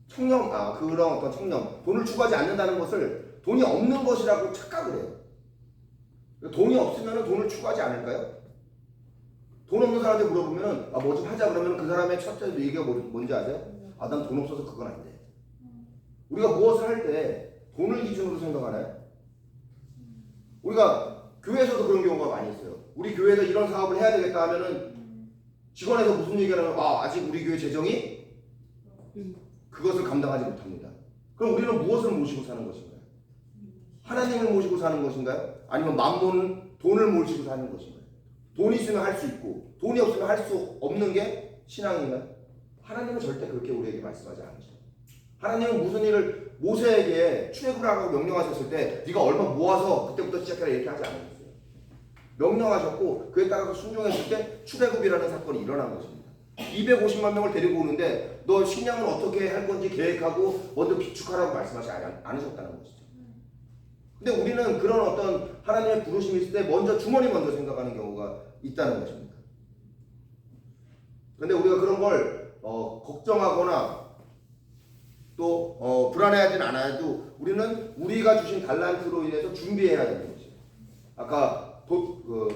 Speaker 1: 청렴, 그런 어떤 청렴, 돈을 추구하지 않는다는 것을 돈이 없는 것이라고 착각을 해요. 돈이 없으면 돈을 추구하지 않을까요? 돈 없는 사람한테 물어보면 뭐 좀 하자 그러면 그 사람의 첫째 얘기가 뭔지 아세요? 난 돈 없어서 그건 안 돼. 우리가 무엇을 할 때 돈을 기준으로 생각하나요? 우리가 교회에서도 그런 경우가 많이 있어요. 우리 교회에서 이런 사업을 해야 되겠다 하면은 직원에서 무슨 얘기를 하면 아직 우리 교회 재정이 그것을 감당하지 못합니다. 그럼 우리는 무엇을 모시고 사는 것인가요? 하나님을 모시고 사는 것인가요? 아니면 만몬, 돈을 모시고 사는 것인가요? 돈이 있으면 할 수 있고 돈이 없으면 할 수 없는 게 신앙인가요? 하나님은 절대 그렇게 우리에게 말씀하지 않으죠. 하나님은 무슨 일을 모세에게 출애굽을 하라고 명령하셨을 때 네가 얼마 모아서 그때부터 시작해라 이렇게 하지 않으셨어요. 명령하셨고 그에 따라서 순종했을 때 출애굽이라는 사건이 일어난 것입니다. 250만 명을 데리고 오는데 너 식량을 어떻게 할 건지 계획하고 먼저 비축하라고 말씀하지 않으셨다는 것이죠. 근데 우리는 그런 어떤 하나님의 부르심이 있을 때 먼저 주머니 먼저 생각하는 경우가 있다는 것입니다. 근데 우리가 그런 걸 걱정하거나 또 불안해하진 않아도 우리는 우리가 주신 달란트로 인해서 준비해야 되는 것이에요. 아까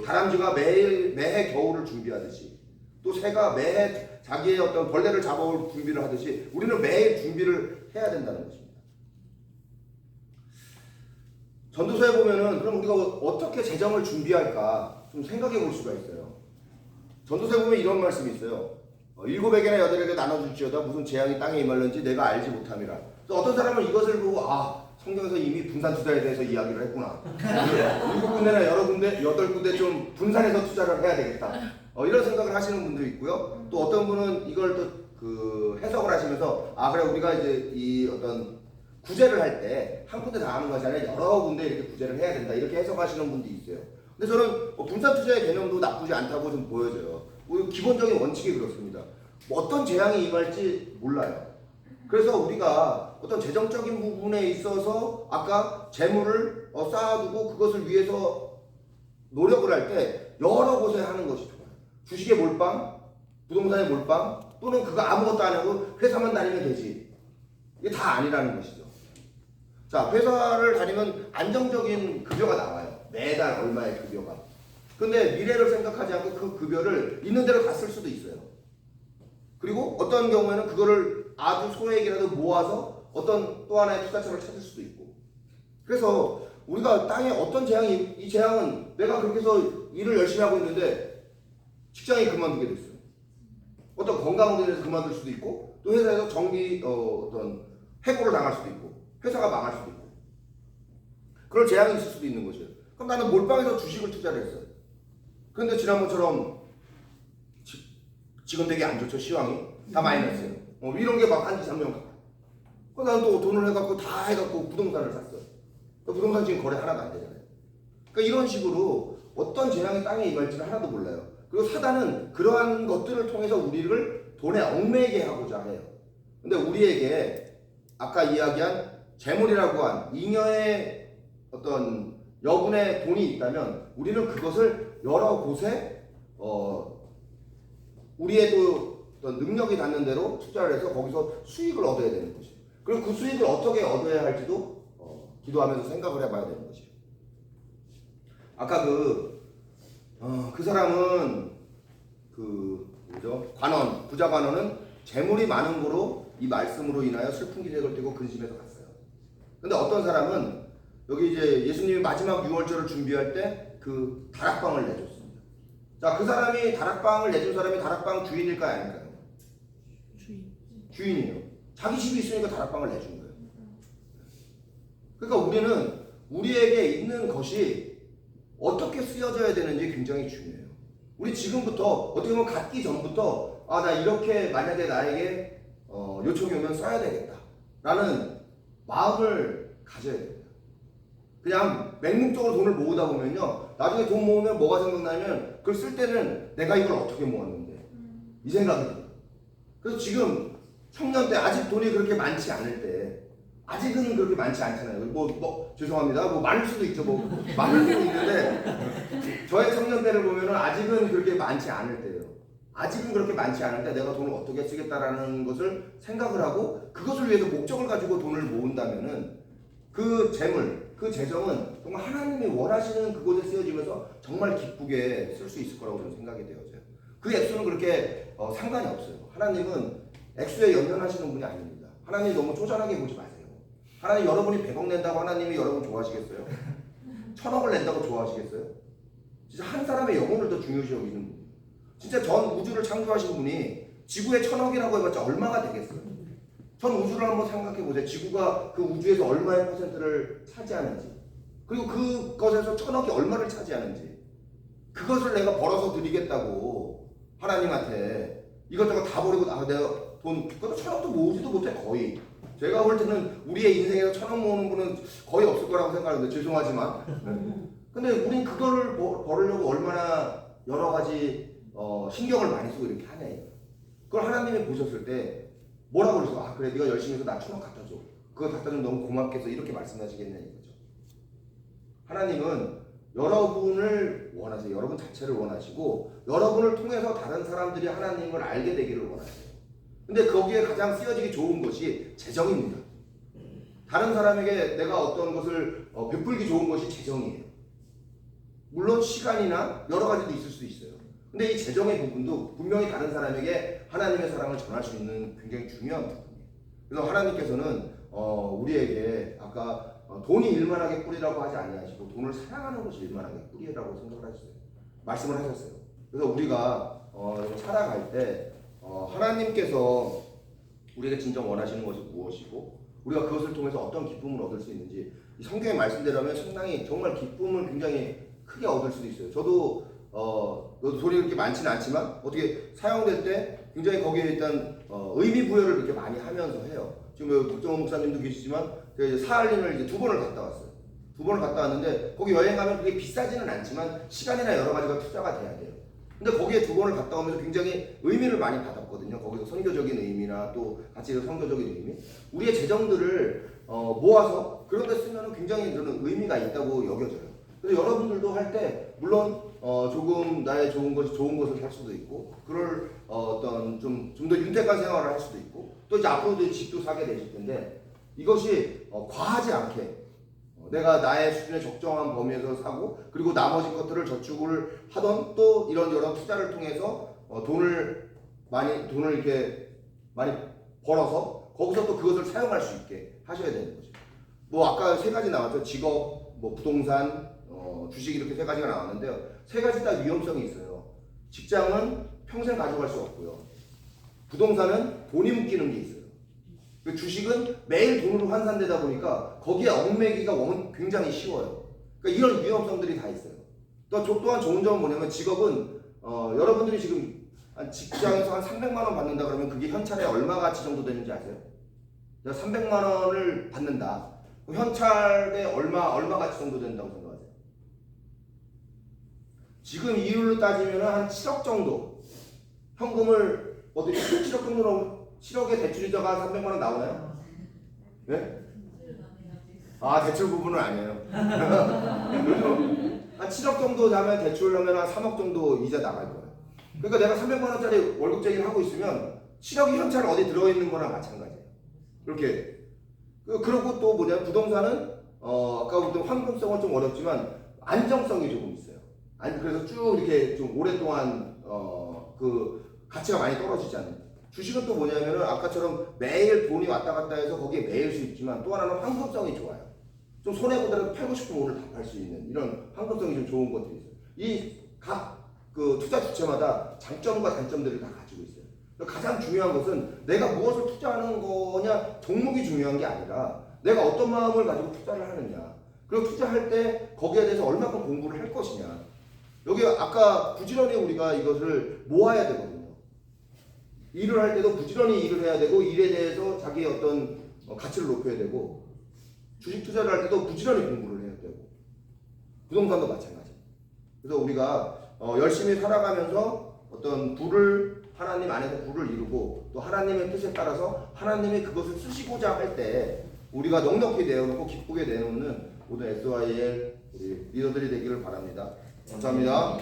Speaker 1: 다람쥐가 매해 겨울을 준비하듯이 또 새가 매해 자기의 어떤 벌레를 잡아올 준비를 하듯이 우리는 매일 준비를 해야 된다는 것입니다. 전도서에 보면은 그럼 우리가 어떻게 재정을 준비할까 좀 생각해 볼 수가 있어요. 전도서에 보면 이런 말씀이 있어요. 7에게나 8에게 나눠주시오다 무슨 재앙이 땅에 임할는지 내가 알지 못함이라. 어떤 사람은 이것을 보고 성경에서 이미 분산 투자에 대해서 이야기를 했구나. 7군데나 여러 군데, 8군데 좀 분산해서 투자를 해야 되겠다. 이런 생각을 하시는 분도 있고요. 또 어떤 분은 이걸 또 해석을 하시면서 그래 우리가 이제 이 어떤 구제를 할 때 한 군데 다 하는 것이 아니라 여러 군데 이렇게 구제를 해야 된다 이렇게 해석하시는 분도 있어요. 근데 저는 분산 투자의 개념도 나쁘지 않다고 좀 보여져요. 기본적인 원칙이 그렇습니다. 어떤 재앙이 임할지 몰라요. 그래서 우리가 어떤 재정적인 부분에 있어서 아까 재물을 쌓아두고 그것을 위해서 노력을 할 때 여러 곳에 하는 것이 좋아요. 주식에 몰빵, 부동산에 몰빵, 또는 그거 아무것도 안 하고 회사만 다니면 되지. 이게 다 아니라는 것이죠. 자, 회사를 다니면 안정적인 급여가 나와요. 매달 얼마의 급여가. 근데 미래를 생각하지 않고 그 급여를 있는 대로 다 쓸 수도 있어요. 그리고 어떤 경우에는 그거를 아주 소액이라도 모아서 어떤 또 하나의 투자처를 찾을 수도 있고. 그래서 우리가 땅에 어떤 재앙이, 이 재앙은 내가 그렇게 해서 일을 열심히 하고 있는데 직장이 그만두게 됐어요. 어떤 건강으로 인해서 그만둘 수도 있고, 또 회사에서 어떤 해고를 당할 수도 있고, 회사가 망할 수도 있고. 그런 재앙이 있을 수도 있는 것이에요. 그럼 나는 몰빵해서 주식을 투자를 했어요. 그런데 지난번처럼 지금 되게 안 좋죠, 시황이. 다 마이너스예요. 이런 게 막 한 2, 3년 가고. 그럼 나는 또 돈을 해갖고 다 해갖고 부동산을 샀어요. 부동산 지금 거래 하나도 안 되잖아요. 그러니까 이런 식으로 어떤 재앙이 땅에 임할지는 하나도 몰라요. 그리고 사단은 그러한 것들을 통해서 우리를 돈에 얽매이게 하고자 해요. 근데 우리에게 아까 이야기한 재물이라고 한 잉여의 어떤 여분의 돈이 있다면 우리는 그것을 여러 곳에 우리의 또 어떤 능력이 닿는 대로 투자를 해서 거기서 수익을 얻어야 되는 것이에요. 그리고 그 수익을 어떻게 얻어야 할지도 기도하면서 생각을 해봐야 되는 것이에요. 아까 그 사람은 관원, 부자 관원은 재물이 많은 거로 이 말씀으로 인하여 슬픈 기색을 띠고 근심해서 갔어요. 근데 어떤 사람은 여기 이제 예수님이 마지막 유월절을 준비할 때 그 다락방을 내줬습니다. 자, 그 사람이 다락방을 내준 사람이 다락방 주인일까요, 아닐까요? 주인이에요. 자기 집이 있으니까 다락방을 내준 거예요. 그러니까 우리는 우리에게 있는 것이 어떻게 쓰여져야 되는지 굉장히 중요해요. 우리 지금부터 어떻게 보면 갖기 전부터 나 이렇게 만약에 나에게 요청이 오면 써야 되겠다 라는 마음을 가져야 됩니다. 그냥 맹목적으로 돈을 모으다 보면요, 나중에 돈 모으면 뭐가 생각나면 그걸 쓸 때는 내가 이걸 어떻게 모았는데 이 생각이 들어요. 그래서 지금 청년 때 아직 돈이 그렇게 많지 않을 때, 아직은 그렇게 많지 않잖아요. 죄송합니다. 많을 수도 있죠. 많을 수도 있는데 저의 청년 때를 보면은 아직은 그렇게 많지 않을 때예요. 아직은 그렇게 많지 않을 때 내가 돈을 어떻게 쓰겠다라는 것을 생각을 하고 그것을 위해서 목적을 가지고 돈을 모은다면은 그 재물, 그 재정은 정말 하나님이 원하시는 그곳에 쓰여지면서 정말 기쁘게 쓸 수 있을 거라고 저는 생각이 되어져요. 그 액수는 그렇게 상관이 없어요. 하나님은 액수에 연연하시는 분이 아닙니다. 하나님 너무 쪼잔하게 보지 마세요. 하나님 여러분이 100억 낸다고 하나님이 여러분 좋아하시겠어요? 1000억을 낸다고 좋아하시겠어요? 진짜 한 사람의 영혼을 더 중요시 여기는 분. 진짜 전 우주를 창조하신 분이 지구에 1000억이라고 해봤자 얼마가 되겠어요? 전 우주를 한번 생각해 보세요. 지구가 그 우주에서 얼마의 퍼센트를 차지하는지, 그리고 그것에서 1000억이 얼마를 차지하는지, 그것을 내가 벌어서 드리겠다고 하나님한테 이것저것 다 버리고 내가 돈, 그것도 1000억도 모으지도 못해 거의. 제가 볼 때는 우리의 인생에서 1000억 모으는 분은 거의 없을 거라고 생각하는데 죄송하지만 근데 우린 그거를 벌으려고 얼마나 여러 가지 신경을 많이 쓰고 이렇게 하냐 이거. 그걸 하나님이 보셨을 때 뭐라고 그러세요? 그래 네가 열심히 해서 나 1000억 갖다 줘. 그거 갖다 주면 너무 고맙겠어. 이렇게 말씀하시겠냐 이거죠. 하나님은 여러분을 원하세요. 여러분 자체를 원하시고 여러분을 통해서 다른 사람들이 하나님을 알게 되기를 원하세요. 근데 거기에 가장 쓰여지기 좋은 것이 재정입니다. 다른 사람에게 내가 어떤 것을 베풀기 좋은 것이 재정이에요. 물론 시간이나 여러 가지도 있을 수 있어요. 근데 이 재정의 부분도 분명히 다른 사람에게 하나님의 사랑을 전할 수 있는 굉장히 중요한 부분이에요. 그래서 하나님께서는 우리에게 아까 돈이 일만하게 뿌리라고 하지 아니하시고 돈을 사랑하는 것이 일만하게 뿌리라고 생각을 하셨어요. 말씀을 하셨어요. 그래서 우리가 살아갈 때 하나님께서 우리에게 진정 원하시는 것이 무엇이고 우리가 그것을 통해서 어떤 기쁨을 얻을 수 있는지 이 성경의 말씀대로면 상당히 정말 기쁨을 굉장히 크게 얻을 수도 있어요. 저도 돈이 그렇게 많지는 않지만 어떻게 사용될 때 굉장히 거기에 일단 의미 부여를 이렇게 많이 하면서 해요. 지금 국정원 목사님도 계시지만 제가 이제 사할린을 이제 2번을 갔다 왔어요. 2번을 갔다 왔는데 거기 여행 가면 그게 비싸지는 않지만 시간이나 여러 가지가 투자가 돼야 돼요. 근데 거기에 2번을 갔다 오면서 굉장히 의미를 많이 받았거든요. 거기서 선교적인 의미나 또 같이 성교적인 의미, 우리의 재정들을 모아서 그런 데 쓰면 굉장히 저는 의미가 있다고 여겨져요. 그래서 여러분들도 할 때 물론 조금 나의 좋은 것을 할 수도 있고 그럴 어떤 좀 더 윤택한 생활을 할 수도 있고 또 이제 앞으로도 집도 사게 되실 텐데 이것이 과하지 않게 내가 나의 수준에 적정한 범위에서 사고 그리고 나머지 것들을 저축을 하던 또 이런 여러 투자를 통해서 돈을 이렇게 많이 벌어서 거기서 또 그것을 사용할 수 있게 하셔야 되는 거죠. 아까 3가지 나왔죠. 직업, 부동산, 주식 이렇게 3가지가 나왔는데요. 3가지 다 위험성이 있어요. 직장은 평생 가져갈 수 없고요. 부동산은 돈이 묶이는 게 있어요. 주식은 매일 돈으로 환산되다 보니까 거기에 얽매기가 굉장히 쉬워요. 그러니까 이런 위험성들이 다 있어요. 또한 좋은 점은 뭐냐면 직업은 여러분들이 지금 직장에서 한 300만 원 받는다 그러면 그게 현찰에 얼마 가치 정도 되는지 아세요? 내가 300만 원을 받는다. 현찰에 얼마 가치 정도 된다고 생각하세요? 지금 이율로 따지면 한 7억 정도 현금을 7억 정도로 7억의 대출이자가 300만 원 나오나요? 네? 대출 부분은 아니에요. 그렇죠? 한 7억 정도 하면 대출하면 한 3억 정도 이자 나갈 거예요. 그러니까 내가 300만 원짜리 월급쟁이를 하고 있으면 7억이 현찰 어디 들어있는 거나 마찬가지예요. 이렇게. 그리고 또 뭐냐, 부동산은 아까부터 황금성은 좀 어렵지만 안정성이 조금 있어요. 그래서 쭉 이렇게 좀 오랫동안 그 가치가 많이 떨어지지 않는. 주식은 또 뭐냐면은 아까처럼 매일 돈이 왔다 갔다 해서 거기에 매일 수 있지만 또 하나는 황금성이 좋아요. 좀 손해보더라도 팔고 싶으면 오늘 다 팔 수 있는 이런 황금성이 좀 좋은 것들이 있어요. 이 각 그 투자 주체마다 장점과 단점들을 다 가지고 있어요. 가장 중요한 것은 내가 무엇을 투자하는 거냐, 종목이 중요한 게 아니라 내가 어떤 마음을 가지고 투자를 하느냐, 그리고 투자할 때 거기에 대해서 얼마큼 공부를 할 것이냐. 여기 아까 부지런히 우리가 이것을 모아야 되거든요. 일을 할 때도 부지런히 일을 해야 되고, 일에 대해서 자기의 어떤 가치를 높여야 되고, 주식 투자를 할 때도 부지런히 공부를 해야 되고, 부동산도 마찬가지. 그래서 우리가 열심히 살아가면서 어떤 부를, 하나님 안에서 부를 이루고 또 하나님의 뜻에 따라서 하나님이 그것을 쓰시고자 할 때 우리가 넉넉히 내어놓고 기쁘게 내놓는 모든 SYL 우리 리더들이 되기를 바랍니다. 감사합니다.